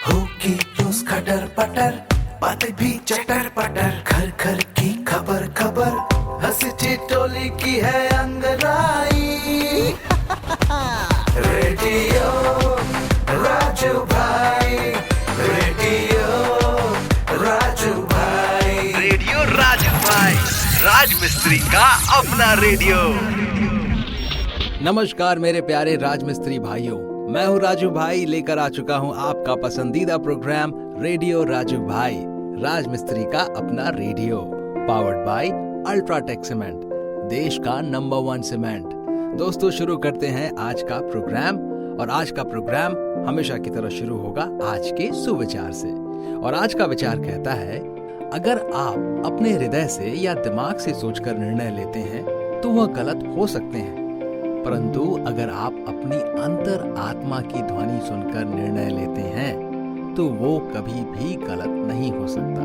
होगी रोज खटर पटर, बातें भी चटर पटर, घर घर की खबर खबर, हंसी ठिठोली की है अंगड़ाई। रेडियो राजू भाई, रेडियो राजू भाई, रेडियो राजू भाई, राज मिस्त्री का अपना रेडियो। नमस्कार मेरे प्यारे राज मिस्त्री भाइयों, मैं हूँ राजू भाई, लेकर आ चुका हूँ आपका पसंदीदा प्रोग्राम रेडियो राजू भाई, राज मिस्त्री का अपना radio, powered by UltraTech cement, देश का नंबर 1 सीमेंट। दोस्तों शुरू करते हैं आज का प्रोग्राम, और आज का प्रोग्राम हमेशा की तरह शुरू होगा आज के सुविचार से। और आज का विचार कहता है, अगर आप अपने हृदय से या दिमाग से सोचकर निर्णय लेते हैं तो वह गलत हो सकते हैं, परंतु अगर आप अपनी अंतर आत्मा की ध्वनि सुनकर निर्णय लेते हैं तो वो कभी भी गलत नहीं हो सकता।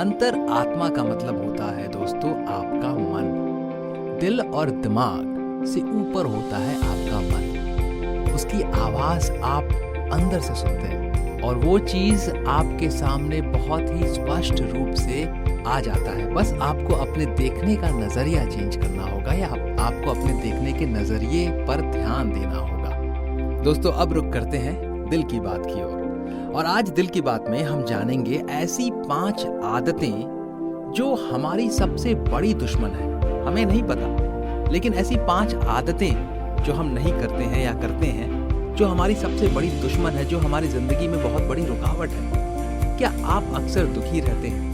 अंतर आत्मा का मतलब होता है दोस्तों आपका मन। दिल और दिमाग से ऊपर होता है आपका मन। उसकी आवाज आप अंदर से सुनते हैं और वो चीज आपके सामने बहुत ही स्पष्ट रूप से आ जाता है। बस आपको अपने देखने का नजरिया चेंज करना होगा, या आपको अपने देखने के नजरिए पर ध्यान देना होगा। दोस्तों अब रुक करते हैं दिल की बात की ओर, और आज दिल की बात में हम जानेंगे ऐसी 5 आदतें जो हमारी सबसे बड़ी दुश्मन है। हमें नहीं पता, लेकिन ऐसी 5 आदतें जो हम नहीं करते हैं या करते हैं, जो हमारी सबसे बड़ी दुश्मन है, जो हमारी जिंदगी में बहुत बड़ी रुकावट है। क्या आप अक्सर दुखी रहते हैं?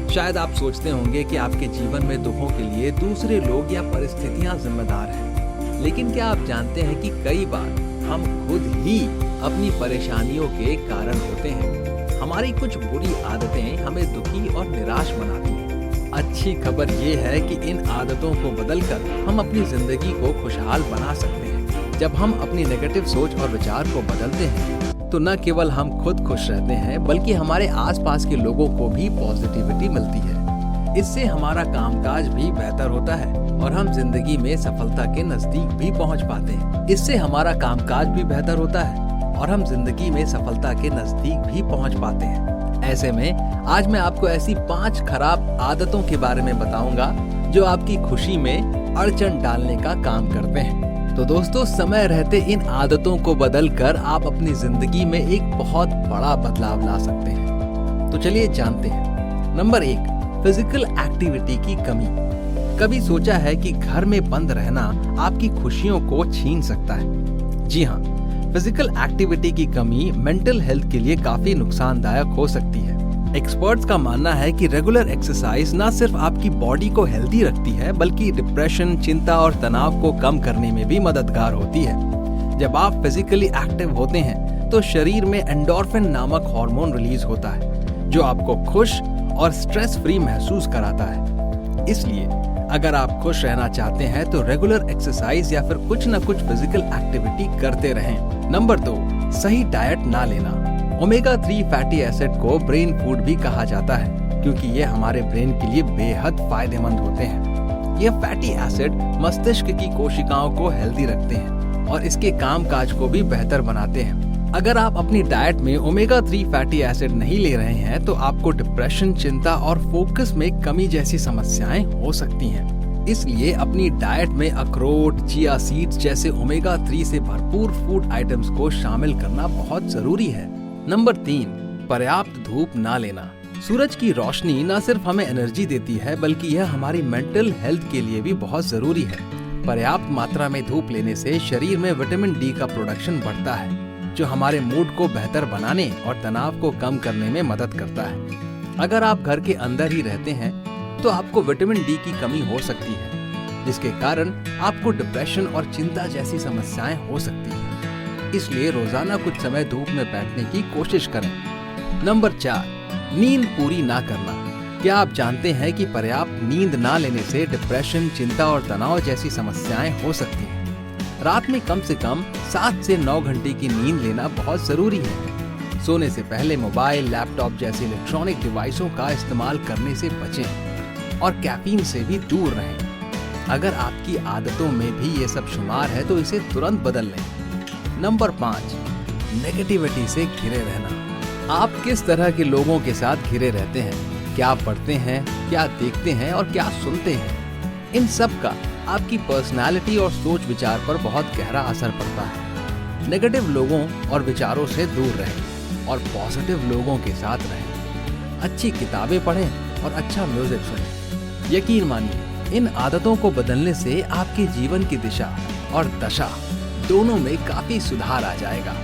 शायद आप सोचते होंगे कि आपके जीवन में दुखों के लिए दूसरे लोग या परिस्थितियां जिम्मेदार हैं, लेकिन क्या आप जानते हैं कि कई बार हम खुद ही अपनी परेशानियों के कारण होते हैं। हमारी कुछ बुरी आदतें हमें दुखी और निराश बनाती हैं। अच्छी खबर ये है कि इन आदतों को बदलकर हम अपनी जिंदगी को खुशहाल बना सकते हैं। जब हम अपनी नेगेटिव सोच और विचार को बदलते हैं तो न केवल हम खुद खुश रहते हैं, बल्कि हमारे आसपास के लोगों को भी पॉजिटिविटी मिलती है। इससे हमारा कामकाज भी बेहतर होता है और हम जिंदगी में सफलता के नजदीक भी पहुंच पाते हैं। इससे हमारा कामकाज भी बेहतर होता है और हम जिंदगी में सफलता के नजदीक भी पहुंच पाते हैं। ऐसे में आज मैं आपको ऐसी 5 खराब आदतों के बारे में बताऊंगा जो आपकी खुशी में अड़चन डालने का काम करते हैं। तो दोस्तों समय रहते इन आदतों को बदलकर आप अपनी जिंदगी में एक बहुत बड़ा बदलाव ला सकते हैं। तो चलिए जानते हैं। नंबर 1, फिजिकल एक्टिविटी की कमी। कभी सोचा है कि घर में बंद रहना आपकी खुशियों को छीन सकता है? जी हाँ, फिजिकल एक्टिविटी की कमी मेंटल हेल्थ के लिए काफी नुकसानदायक हो सकती है। एक्सपर्ट्स का मानना है कि रेगुलर एक्सरसाइज न सिर्फ आपकी बॉडी को हेल्दी रखती है, बल्कि डिप्रेशन, चिंता और तनाव को कम करने में भी मददगार होती है। जब आप फिजिकली एक्टिव होते हैं तो शरीर में एंडोर्फिन नामक हार्मोन रिलीज होता है, जो आपको खुश और स्ट्रेस फ्री महसूस कराता है। इसलिए अगर आप खुश रहना चाहते हैं तो रेगुलर एक्सरसाइज या फिर कुछ न कुछ फिजिकल एक्टिविटी करते रहें। नंबर 2, सही डाइट ना लेना। ओमेगा 3 फैटी एसिड को ब्रेन फूड भी कहा जाता है, क्योंकि ये हमारे ब्रेन के लिए बेहद फायदेमंद होते हैं। ये फैटी एसिड मस्तिष्क की कोशिकाओं को हेल्दी रखते हैं और इसके कामकाज को भी बेहतर बनाते हैं। अगर आप अपनी डाइट में ओमेगा 3 फैटी एसिड नहीं ले रहे हैं तो आपको डिप्रेशन, चिंता और फोकस में कमी जैसी समस्याएं हो सकती हैं। इसलिए अपनी डाइट में अखरोट, चिया सीड्स जैसे ओमेगा 3 से भरपूर फूड आइटम्स को शामिल करना बहुत जरूरी है। नंबर 3, पर्याप्त धूप ना लेना। सूरज की रोशनी न सिर्फ हमें एनर्जी देती है, बल्कि यह हमारी मेंटल हेल्थ के लिए भी बहुत जरूरी है। पर्याप्त मात्रा में धूप लेने से शरीर में विटामिन डी का प्रोडक्शन बढ़ता है, जो हमारे मूड को बेहतर बनाने और तनाव को कम करने में मदद करता है। अगर आप घर के अंदर ही रहते हैं तो आपको विटामिन डी की कमी हो सकती है, जिसके कारण आपको डिप्रेशन और चिंता जैसी समस्याएं हो सकती हैं। इसलिए रोजाना कुछ समय धूप में बैठने की कोशिश करें। नंबर 4, नींद पूरी ना करना। क्या आप जानते हैं कि पर्याप्त नींद ना लेने से डिप्रेशन, चिंता और तनाव जैसी समस्याएं हो सकती हैं? रात में कम से कम 7 से 9 घंटे की नींद लेना बहुत जरूरी है। सोने से पहले मोबाइल, लैपटॉप जैसे इलेक्ट्रॉनिक डिवाइसों का इस्तेमाल करने से बचें और कैफीन से भी दूर रहें। अगर आपकी आदतों में भी ये सब शुमार है तो इसे तुरंत बदल लें। नंबर 5, नेगेटिविटी से घिरे रहना। आप किस तरह के लोगों के साथ घिरे रहते हैं, क्या पढ़ते हैं, क्या देखते हैं और क्या सुनते हैं, इन सब का आपकी पर्सनालिटी और सोच विचार पर बहुत गहरा असर पड़ता है। नेगेटिव लोगों और विचारों से दूर रहें और पॉजिटिव लोगों के साथ रहें। अच्छी किताबें पढ़ें और अच्छा म्यूजिक सुनें। यकीन मानिए, इन आदतों को बदलने से आपके जीवन की दिशा और दशा दोनों में काफी सुधार आ जाएगा।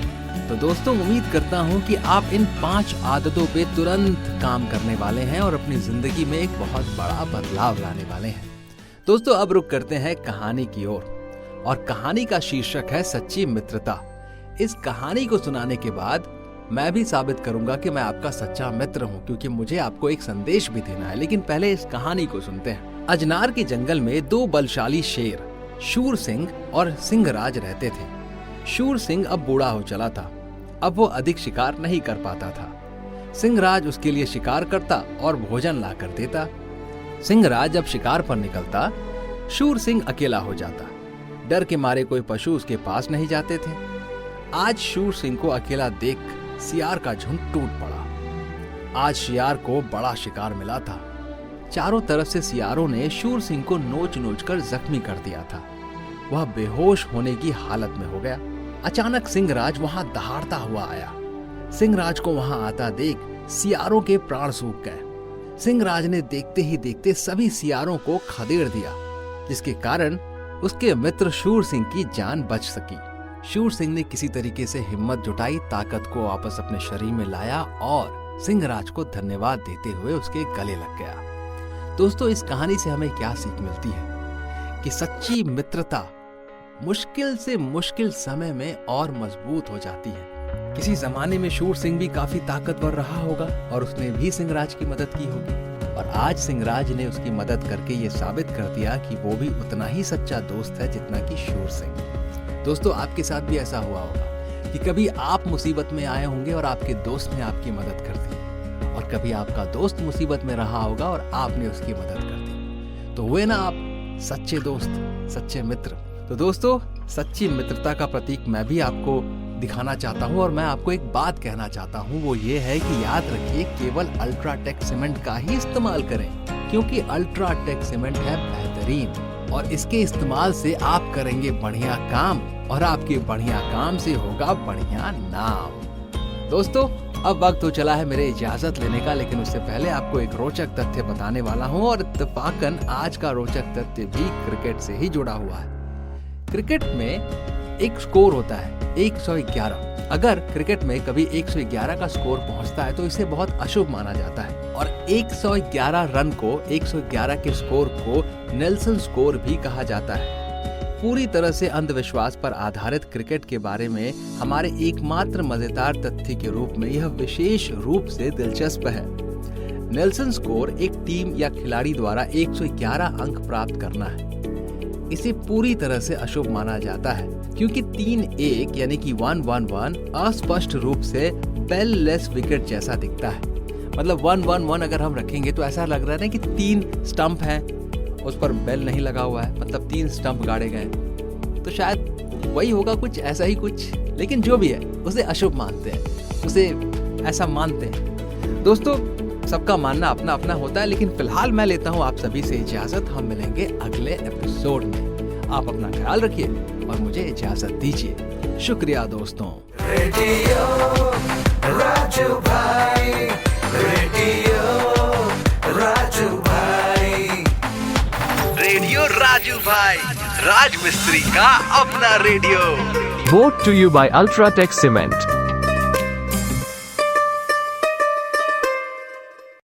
तो दोस्तों, उम्मीद करता हूँ कि आप इन 5 आदतों पे तुरंत काम करने वाले हैं और अपनी जिंदगी में एक बहुत बड़ा बदलाव लाने वाले हैं। दोस्तों, अब रुक करते हैं कहानी की ओर और कहानी का शीर्षक है सच्ची मित्रता। इस कहानी को सुनाने के बाद मैं भी साबित करूंगा कि मैं आपका सच्चा मित्र हूं, क्योंकि मुझे आपको एक संदेश भी देना है। लेकिन पहले इस कहानी को सुनते हैं। अजनार के जंगल में 2 बलशाली शेर शूर सिंह और सिंहराज रहते थे। शूर सिंह अब बूढ़ा हो चला था। अब वो अधिक शिकार नहीं कर पाता था। सिंहराज उसके लिए शिकार करता और भोजन ला कर देता। सिंहराज जब शिकार पर निकलता, शूर सिंह अकेला हो जाता। डर के मारे कोई पशु उसके पास नहीं जाते थे। आज शूर सिंह को अकेला देख सियार का झुंड टूट पड़ा। आज सियार को बड़ा शिकार मिला था। चारों तरफ से सियारों ने शूर सिंह को नोच नोच कर जख्मी कर दिया था। वह बेहोश होने की हालत में हो गया। अचानक सिंहराज वहां दहाड़ता हुआ आया। सिंहराज को वहां आता देख सियारों के प्राण सूख गए। सिंहराज ने देखते ही देखते सभी सियारों को खदेड़ दिया, जिसके कारण उसके मित्र शूर सिंह की जान बच सकी। शूर सिंह ने किसी तरीके से हिम्मत जुटाई, ताकत को वापस अपने शरीर में लाया और सिंहराज को धन्यवाद देते हुए उसके गले लग गया। दोस्तों, इस कहानी से हमें क्या सीख मिलती है कि सच्ची मित्रता मुश्किल से मुश्किल समय में और मजबूत हो जाती है। किसी जमाने में शूर सिंह भी काफी ताकतवर रहा होगा और उसने भी सिंहराज की मदद की होगी, और आज सिंहराज ने उसकी मदद करके ये साबित कर दिया कि वो भी उतना ही सच्चा दोस्त है जितना कि शूर सिंह। दोस्तों, आपके साथ भी ऐसा हुआ होगा कि कभी आप मुसीबत में आए होंगे और आपके दोस्त ने आपकी मदद कर दी, और कभी आपका दोस्त मुसीबत में रहा होगा और आपने उसकी मदद कर दी। तो हुए ना आप सच्चे दोस्त, सच्चे मित्र। तो दोस्तों, सच्ची मित्रता का प्रतीक मैं भी आपको दिखाना चाहता हूँ और मैं आपको एक बात कहना चाहता हूँ। वो ये है कि याद रखिए, केवल अल्ट्राटेक सीमेंट का ही इस्तेमाल करें, क्योंकि अल्ट्राटेक सीमेंट है बेहतरीन और इसके इस्तेमाल से आप करेंगे बढ़िया काम और आपके बढ़िया काम से होगा बढ़िया नाम। दोस्तों, अब वक्त तो चला है मेरे इजाजत लेने का, लेकिन उससे पहले आपको एक रोचक तथ्य बताने वाला हूँ और इत्तेफाकन आज का रोचक तथ्य भी क्रिकेट से ही जुड़ा हुआ है। क्रिकेट में एक स्कोर होता है 111। अगर क्रिकेट में कभी 111 का स्कोर पहुंचता है तो इसे बहुत अशुभ माना जाता है, और 111 रन को, 111 के स्कोर को नेल्सन स्कोर भी कहा जाता है। पूरी तरह से अंधविश्वास पर आधारित क्रिकेट के बारे में हमारे एकमात्र मजेदार तथ्य के रूप में यह विशेष रूप से दिलचस्प है। नेल्सन स्कोर एक टीम या खिलाड़ी द्वारा 111 अंक प्राप्त करना है। इसे पूरी तरह से अशुभ माना जाता है, क्योंकि 3-1 यानी कि 1-1-1 अस्पष्ट रूप से बेल लेस विकेट जैसा दिखता है। मतलब 1-1-1 अगर हम रखेंगे तो ऐसा लग रहा है ना कि 3 स्टंप हैं, उस पर बेल नहीं लगा हुआ है, मतलब 3 स्टंप गाड़े गए। तो शायद वही होगा, कुछ ऐसा ही कुछ। लेकिन जो भी है उसे अशुभ मानते हैं, उसे ऐसा मानते हैं। दोस्तों, सबका मानना अपना अपना होता है, लेकिन फिलहाल मैं लेता हूँ आप सभी से इजाजत। हम मिलेंगे अगले एपिसोड में। आप अपना ख्याल रखिए और मुझे इजाजत दीजिए। शुक्रिया दोस्तों। रेडियो राजू भाई, रेडियो राजू भाई, रेडियो राजू भाई, राज मिस्त्री का अपना radio. Brought to you by Ultratech Cement.